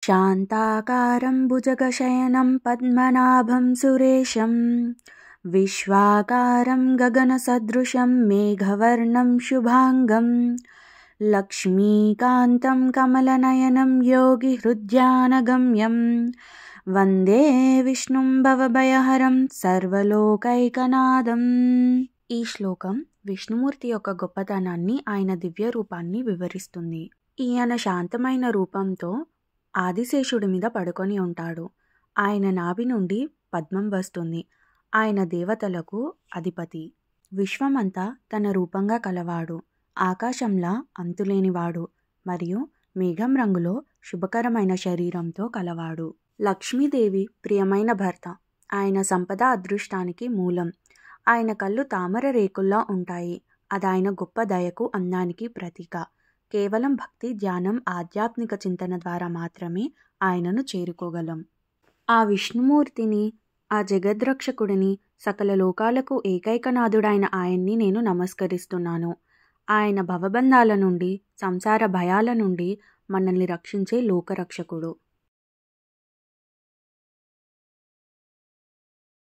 శాంతాకారం భుజగశయనం పద్మనాభం సురేశం విశ్వాకారం గగనసదృశం మేఘవర్ణం శుభాంగం లక్ష్మీకాంతం కమలనయనం యోగిహృద్యానగమ్యం వందే విష్ణుం భవభయహరం సర్వలోకైకనాథం. ఈ శ్లోకం విష్ణుమూర్తి యొక్క గొప్పతనాన్ని, ఆయన దివ్య రూపాన్ని వివరిస్తుంది. ఈయన శాంతమైన రూపంతో ఆదిశేషుడి మీద పడుకొని ఉంటాడు. ఆయన నాభి నుండి పద్మం వస్తుంది. ఆయన దేవతలకు అధిపతి. విశ్వమంతా తన రూపంగా కలవాడు. ఆకాశంలా అంతులేనివాడు మరియు మేఘం రంగులో శుభకరమైన శరీరంతో కలవాడు. లక్ష్మీదేవి ప్రియమైన భర్త. ఆయన సంపద అదృష్టానికి మూలం. ఆయన కళ్ళు తామర రేకుల్లా ఉంటాయి. అది ఆయన గొప్ప దయకు, అందానికి ప్రతీక. కేవలం భక్తి, ధ్యానం, ఆధ్యాత్మిక చింతన ద్వారా మాత్రమే ఆయనను చేరుకోగలం. ఆ విష్ణుమూర్తిని, ఆ జగద్రక్షకుడిని, సకల లోకాలకు ఏకైకనాథుడైన ఆయన్ని నేను నమస్కరిస్తున్నాను. ఆయన భవబంధాల నుండి, సంసార భయాల నుండి మనల్ని రక్షించే లోకరక్షకుడు.